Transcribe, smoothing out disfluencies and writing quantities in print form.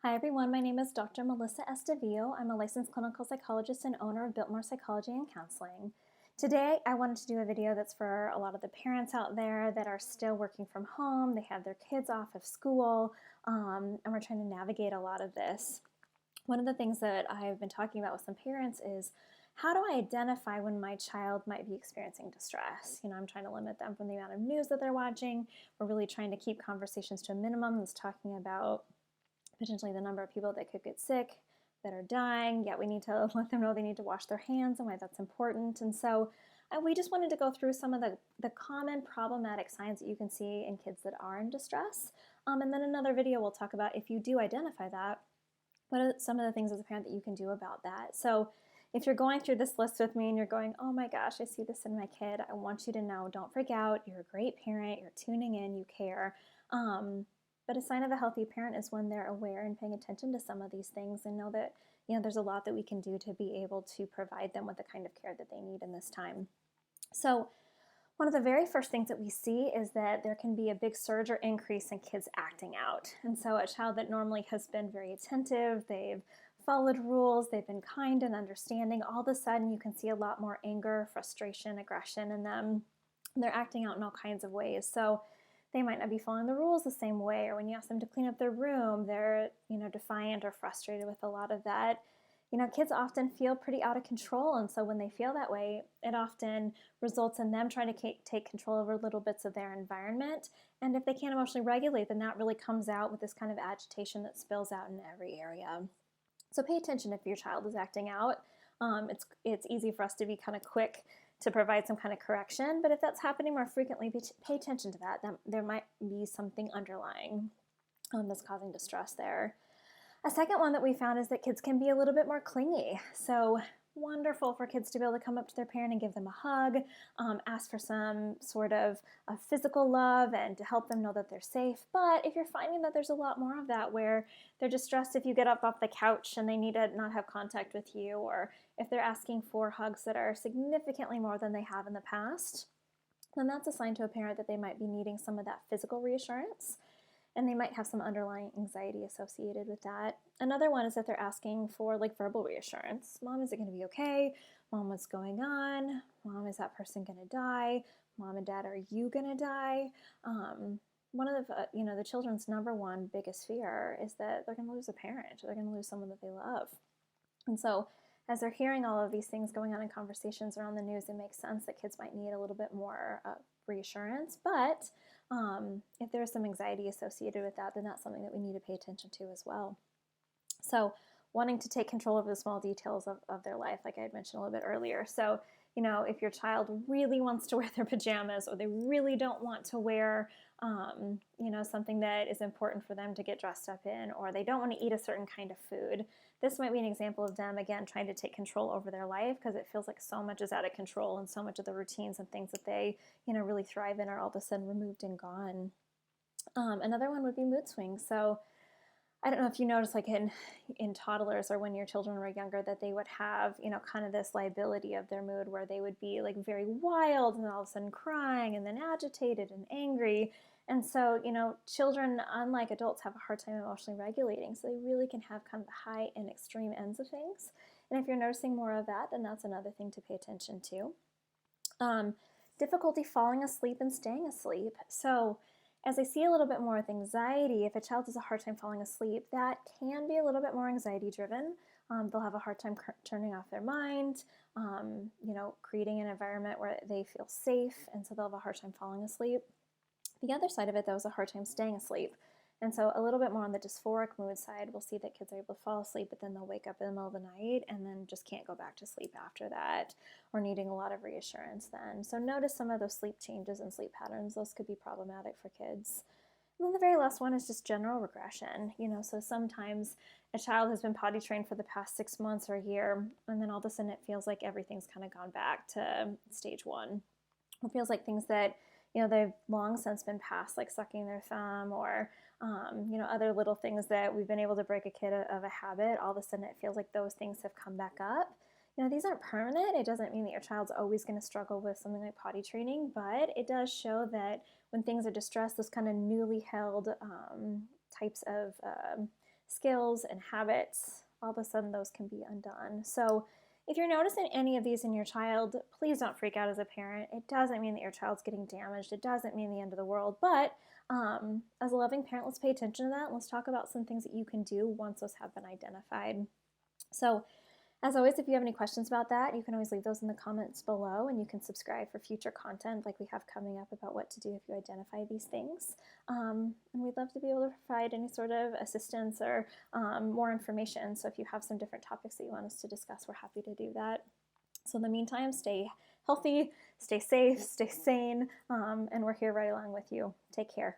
Hi everyone, my name is Dr. Melissa Estevillo. I'm a licensed clinical psychologist and owner of Biltmore Psychology and Counseling. Today I wanted to do a video that's for a lot of the parents out there that are still working from home. They have their kids off of school, and we're trying to navigate a lot of this. One of the things that I've been talking about with some parents is how do I identify when my child might be experiencing distress? I'm trying to limit them from the amount of news that they're watching. We're really trying to keep conversations to a minimum that's talking about potentially the number of people that could get sick, that are dying, yet we need to let them know they need to wash their hands and why that's important. And so we just wanted to go through some of the common problematic signs that you can see in kids that are in distress. And then another video we'll talk about if you do identify that, what are some of the things as a parent that you can do about that. So if you're going through this list with me and you're going, oh my gosh, I see this in my kid, I want you to know, don't freak out. You're a great parent. You're tuning in. You care. But a sign of a healthy parent is when they're aware and paying attention to some of these things and know that there's a lot that we can do to be able to provide them with the kind of care that they need in this time. So one of the very first things that we see is that there can be a big surge or increase in kids acting out. And so a child that normally has been very attentive, they've followed rules, they've been kind and understanding, all of a sudden you can see a lot more anger, frustration, aggression in them. They're acting out in all kinds of ways. So they might not be following the rules the same way, or when you ask them to clean up their room, they're defiant or frustrated with a lot of that. Kids often feel pretty out of control, and so when they feel that way, it often results in them trying to take control over little bits of their environment. And if they can't emotionally regulate, then that really comes out with this kind of agitation that spills out in every area. So pay attention if your child is acting out. It's easy for us to be kind of quick to provide some kind of correction, but if that's happening more frequently, pay attention to that. There might be something underlying that's causing distress there. A second one that we found is that kids can be a little bit more clingy. So wonderful for kids to be able to come up to their parent and give them a hug, ask for some sort of physical love and to help them know that they're safe. But if you're finding that there's a lot more of that where they're distressed if you get up off the couch and they need to not have contact with you, or if they're asking for hugs that are significantly more than they have in the past, then that's a sign to a parent that they might be needing some of that physical reassurance. And they might have some underlying anxiety associated with that. Another one is that they're asking for verbal reassurance. Mom, is it going to be okay? Mom, what's going on? Mom, is that person going to die? Mom and Dad, are you going to die? One of the children's number one biggest fear is that they're going to lose a parent, or they're going to lose someone that they love. And so as they're hearing all of these things going on in conversations around the news, it makes sense that kids might need a little bit more reassurance. But if there's some anxiety associated with that, then that's something that we need to pay attention to as well. So wanting to take control over the small details of their life, like I had mentioned a little bit earlier. So, if your child really wants to wear their pajamas, or they really don't want to wear, something that is important for them to get dressed up in, or they don't want to eat a certain kind of food, this might be an example of them, again, trying to take control over their life because it feels like so much is out of control and so much of the routines and things that they, really thrive in are all of a sudden removed and gone. Another one would be mood swings. So I don't know if you notice, in toddlers or when your children were younger, that they would have, kind of this liability of their mood where they would be very wild and all of a sudden crying and then agitated and angry. And so, children, unlike adults, have a hard time emotionally regulating. So they really can have kind of the high and extreme ends of things. And if you're noticing more of that, then that's another thing to pay attention to. Difficulty falling asleep and staying asleep. So as I see a little bit more with anxiety, if a child has a hard time falling asleep, that can be a little bit more anxiety driven. They'll have a hard time turning off their mind, creating an environment where they feel safe, and so they'll have a hard time falling asleep. The other side of it, though, is a hard time staying asleep. And so a little bit more on the dysphoric mood side, we'll see that kids are able to fall asleep, but then they'll wake up in the middle of the night and then just can't go back to sleep after that, or needing a lot of reassurance then. So notice some of those sleep changes and sleep patterns. Those could be problematic for kids. And then the very last one is just general regression. So sometimes a child has been potty trained for the past 6 months or a year, and then all of a sudden it feels like everything's kind of gone back to stage one. It feels like things that they've long since been past, like sucking their thumb or, other little things that we've been able to break a kid of a habit. All of a sudden it feels like those things have come back up. These aren't permanent. It doesn't mean that your child's always going to struggle with something like potty training, but it does show that when things are distressed, those kind of newly held types of skills and habits, all of a sudden those can be undone. So if you're noticing any of these in your child, please don't freak out as a parent. It doesn't mean that your child's getting damaged. It doesn't mean the end of the world. But as a loving parent, let's pay attention to that. Let's talk about some things that you can do once those have been identified. So as always, if you have any questions about that, you can always leave those in the comments below, and you can subscribe for future content like we have coming up about what to do if you identify these things. And we'd love to be able to provide any sort of assistance or more information. So if you have some different topics that you want us to discuss, we're happy to do that. So in the meantime, stay healthy, stay safe, stay sane, and we're here right along with you. Take care.